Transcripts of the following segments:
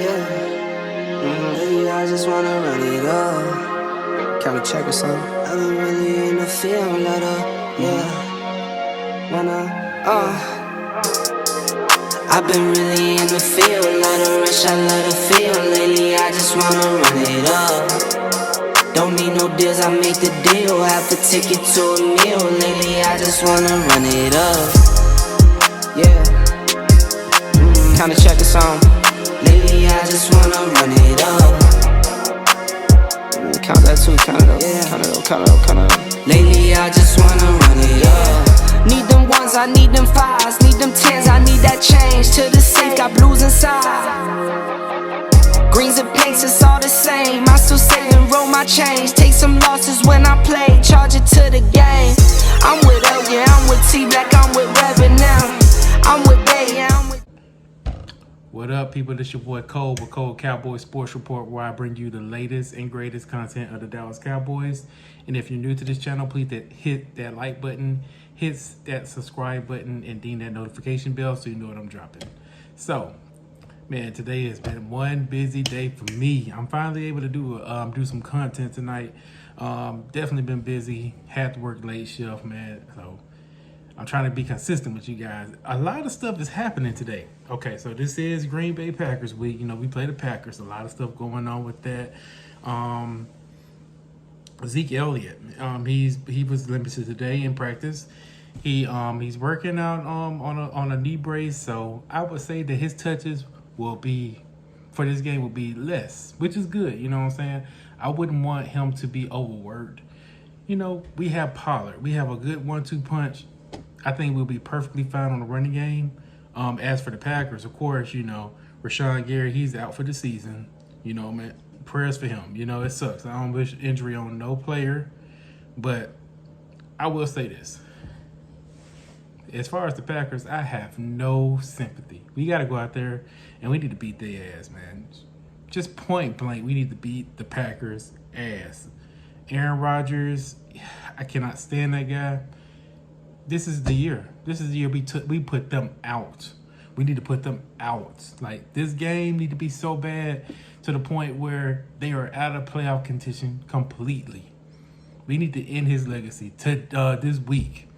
Lately I just wanna run it up. Can we check or something? I've been really in the field, let up, I've been really in the field, let her rush, I let her feel. Lately I just wanna run it up. Don't need no deals, I make the deal. Half a ticket to a meal. Lately I just wanna run it up. Kinda check or something. Lately I just wanna run it up. Count that too, count it up, count it up. Lately I just wanna run it up. Need them ones, I need them fives, need them tens, I need that change. To the safe, got blues inside. Greens and pinks, it's all the same. I still save and roll my change. Take some losses when I play, charge it to the game. I'm with L, yeah, I'm with T-Black, I'm with Reverend now. I'm with Bay, yeah, I'm with... What up, people? This your boy Cole with Cole Cowboys Sports Report, where I bring you the latest and greatest content of the Dallas Cowboys. And if you're new to this channel, please hit that like button, hit that subscribe button, and ding that notification bell so you know what I'm dropping. So, man, today has been one busy day for me. I'm finally able to do some content tonight. Definitely been busy. Had to work late shift, man. So I'm trying to be consistent with you guys. A lot of stuff is happening today. Okay, so this is Green Bay Packers week. You know, we play the Packers. A lot of stuff going on with that. Zeke Elliott, he was limited today in practice. He's working out on a knee brace, so I would say that his touches will be for this game will be less, which is good. You know what I'm saying? I wouldn't want him to be overworked. You know, we have Pollard. We have a good 1-2 punch. I think we'll be perfectly fine on the running game. As for the Packers, of course, you know, Rashawn Gary, he's out for the season. You know, man, prayers for him. You know, it sucks. I don't wish injury on no player, but I will say this. As far as the Packers, I have no sympathy. We got to go out there and we need to beat their ass, man. Just point blank, we need to beat the Packers' ass. Aaron Rodgers, I cannot stand that guy. This is the year. This is the year we put them out. We need to put them out. Like, this game need to be so bad to the point where they are out of playoff contention completely. We need to end his legacy to this week.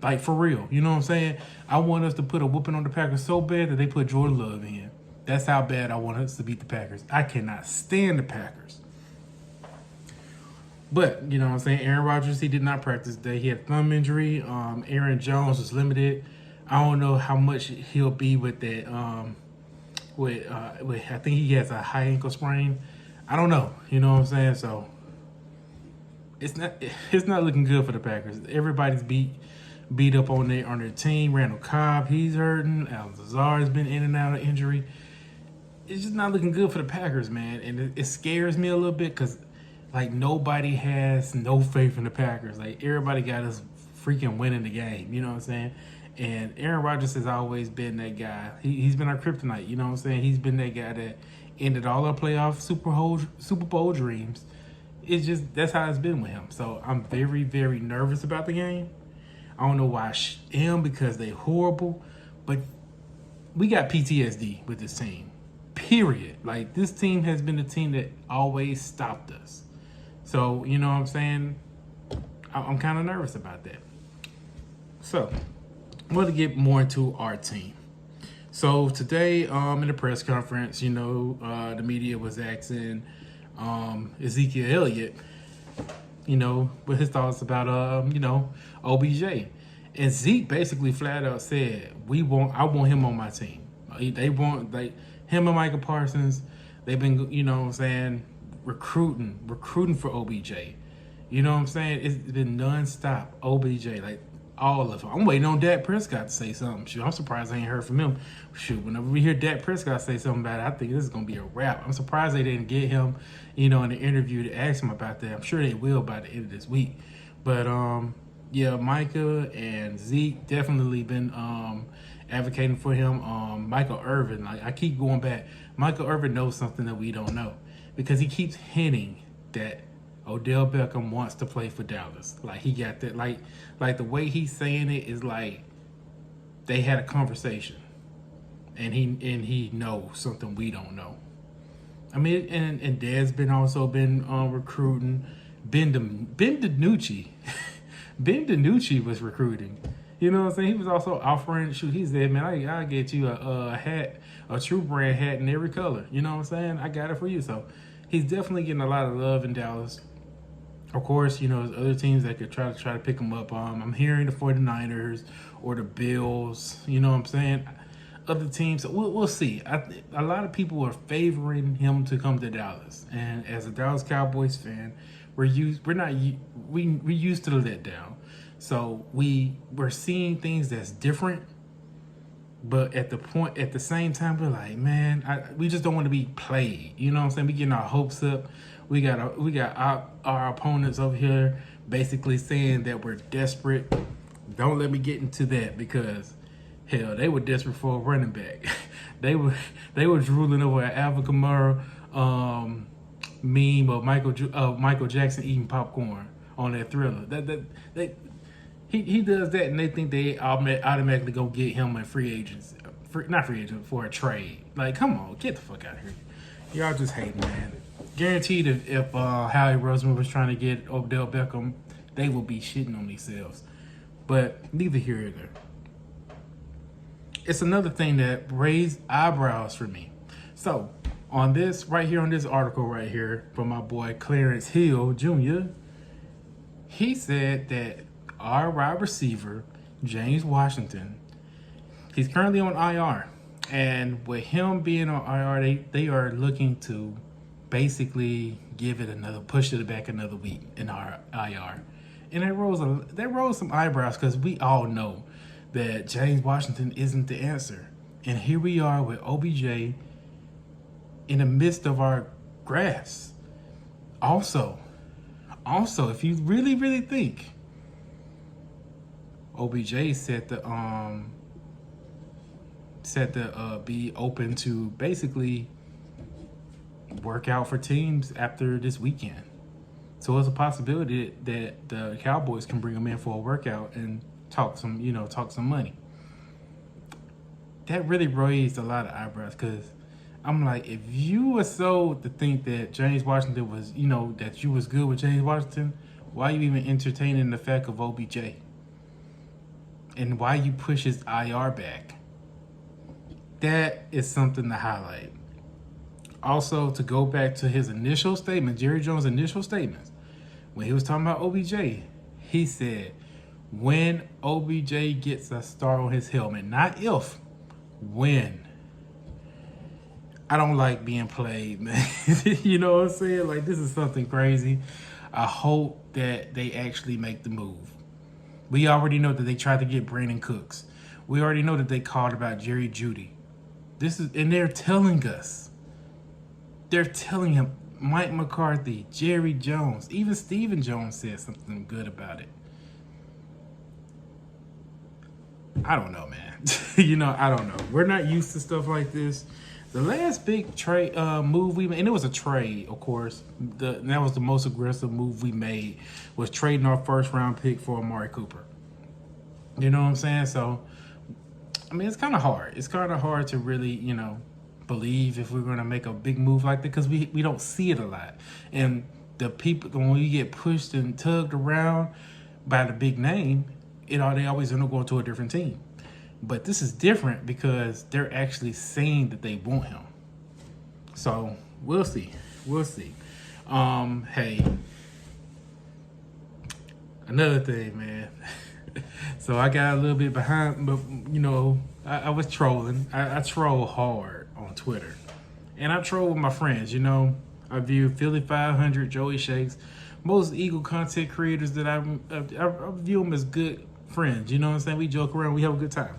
Like, for real. You know what I'm saying? I want us to put a whooping on the Packers so bad that they put Jordan Love in. That's how bad I want us to beat the Packers. I cannot stand the Packers. But, you know what I'm saying, Aaron Rodgers, he did not practice today. He had a thumb injury. Aaron Jones was limited. I don't know how much he'll be with that. I think he has a high ankle sprain. I don't know. You know what I'm saying? So, it's not looking good for the Packers. Everybody's beat up on their team. Randall Cobb, he's hurting. Al Lazard has been in and out of injury. It's just not looking good for the Packers, man. And it scares me a little bit because, like, nobody has no faith in the Packers. Like, everybody got us freaking winning the game. You know what I'm saying? And Aaron Rodgers has always been that guy. He's been our kryptonite. You know what I'm saying? He's been that guy that ended all our playoff Super Bowl dreams. It's just, that's how it's been with him. So I'm very, very nervous about the game. I don't know why I am, because they horrible. But we got PTSD with this team. Period. Like, this team has been the team that always stopped us. So, you know what I'm saying? I'm kind of nervous about that. So, I want to get more into our team. So, today in the press conference, you know, the media was asking Ezekiel Elliott, you know, what his thoughts about, you know, OBJ. And Zeke basically flat out said, I want him on my team. They want, like, him and Michael Parsons, they've been, you know what I'm saying, recruiting for OBJ. You know what I'm saying? It's been nonstop OBJ, like, all of them. I'm waiting on Dak Prescott to say something. Shoot, I'm surprised I ain't heard from him. Shoot, whenever we hear Dak Prescott say something about it, I think this is going to be a wrap. I'm surprised they didn't get him, you know, in the interview to ask him about that. I'm sure they will by the end of this week. But, yeah, Micah and Zeke definitely been advocating for him. Michael Irvin, like, I keep going back. Michael Irvin knows something that we don't know, because he keeps hinting that Odell Beckham wants to play for Dallas. Like, he got that, like the way he's saying it is like they had a conversation, and he knows something we don't know. I mean, and Dad's also been recruiting. Ben DiNucci. Ben DiNucci was recruiting. You know what I'm saying? He was also offering, shoot, he said, man, I'll get you a hat, a True Brand hat in every color. You know what I'm saying? I got it for you. So he's definitely getting a lot of love in Dallas. Of course, you know, there's other teams that could try to pick him up. I'm hearing the 49ers or the Bills. You know what I'm saying? Other teams, we'll see. A lot of people are favoring him to come to Dallas. And as a Dallas Cowboys fan, we're used to the letdown. So we're seeing things that's different, but at the same time, we're like, man, we just don't want to be played. You know what I'm saying? We getting our hopes up. We got our opponents over here basically saying that we're desperate. Don't let me get into that because, hell, they were desperate for a running back. they were drooling over an Alvin Kamara meme of Michael Jackson eating popcorn on that Thriller. He does that, and they think they automatically go get him in for a trade. Like, come on, get the fuck out of here. Y'all just hating, man. Guaranteed if Howie Roseman was trying to get Odell Beckham, they will be shitting on themselves. But neither here nor there. It's another thing that raised eyebrows for me. So, on this article right here from my boy Clarence Hill Jr., he said that our wide receiver, James Washington, he's currently on IR. And with him being on IR, they are looking to basically push it back another week in our IR. And that rose some eyebrows because we all know that James Washington isn't the answer. And here we are with OBJ in the midst of our grass. Also, if you really, really think OBJ set to be open to basically work out for teams after this weekend. So it's a possibility that the Cowboys can bring him in for a workout and talk some money. That really raised a lot of eyebrows because I'm like, if you were so to think that James Washington was, that you was good with James Washington, why you even entertaining the fact of OBJ? And why you push his IR back? That is something to highlight. Also, to go back to his initial statement, Jerry Jones' initial statements, when he was talking about OBJ, he said, when OBJ gets a star on his helmet, not if, when. I don't like being played, man. You know what I'm saying? Like, this is something crazy. I hope that they actually make the move. We already know that they tried to get Brandon Cooks. We already know that they called about Jerry Jeudy. And they're telling us. They're telling him, Mike McCarthy, Jerry Jones, even Stephen Jones said something good about it. I don't know, man. I don't know. We're not used to stuff like this. The last big trade move we made, and it was a trade, of course. That was the most aggressive move we made, was trading our first-round pick for Amari Cooper. You know what I'm saying? So, I mean, it's kind of hard. It's kind of hard to really, believe if we're going to make a big move like that because we don't see it a lot. And the people, when we get pushed and tugged around by the big name, they always end up going to a different team. But this is different because they're actually saying that they want him. So we'll see. Hey, another thing, man. So I got a little bit behind, but I was trolling. I troll hard on Twitter, and I troll with my friends. I view Philly 500, Joey Shakes, most Eagle content creators that I view them as good friends. You know what I'm saying? We joke around, we have a good time.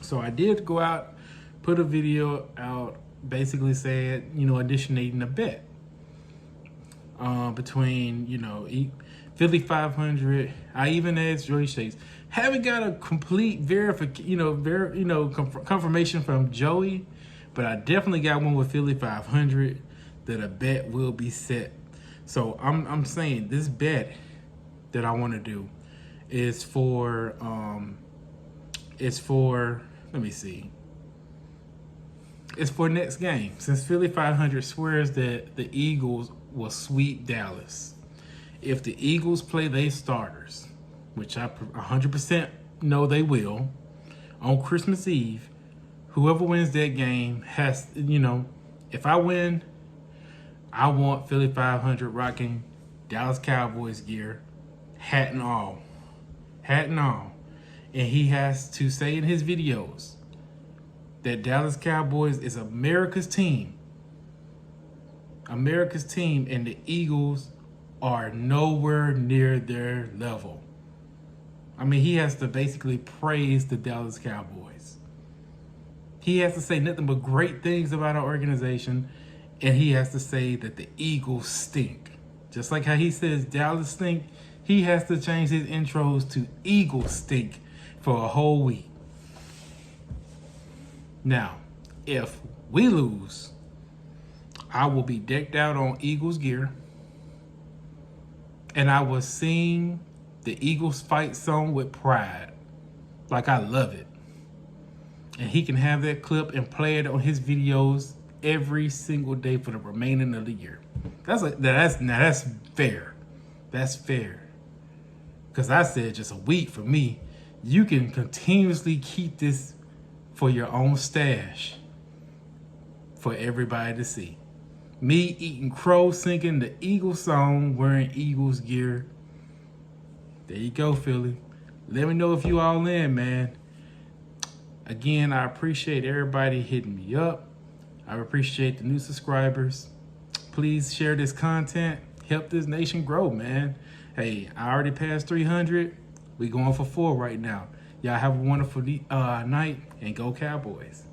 So I did go out, put a video out, basically saying, initiating a bet between, Philly 500. I even asked Joey Shakes. Haven't got a complete confirmation from Joey, but I definitely got one with Philly 500 that a bet will be set. So I'm saying this bet that I want to do is for let me see. It's for next game. Since Philly 500 swears that the Eagles will sweep Dallas, if the Eagles play their starters, which I 100% know they will, on Christmas Eve, whoever wins that game has, if I win, I want Philly 500 rocking Dallas Cowboys gear, hat and all. Hat and all. And he has to say in his videos that Dallas Cowboys is America's team. America's team, and the Eagles are nowhere near their level. I mean, he has to basically praise the Dallas Cowboys. He has to say nothing but great things about our organization, and he has to say that the Eagles stink. Just like how he says Dallas stink, he has to change his intros to Eagles stink for a whole week. Now, if we lose, I will be decked out on Eagles gear, and I will sing the Eagles fight song with pride, like I love it. And he can have that clip and play it on his videos every single day for the remaining of the year. That's fair. That's fair. Because I said just a week for me. You can continuously keep this for your own stash for everybody to see. Me eating crow, singing the Eagles song, wearing Eagles gear. There you go, Philly. Let me know if you all in, man. Again, I appreciate everybody hitting me up. I appreciate the new subscribers. Please share this content. Help this nation grow, man. Hey, I already passed 300. We going for 4 right now. Y'all have a wonderful night, and go Cowboys.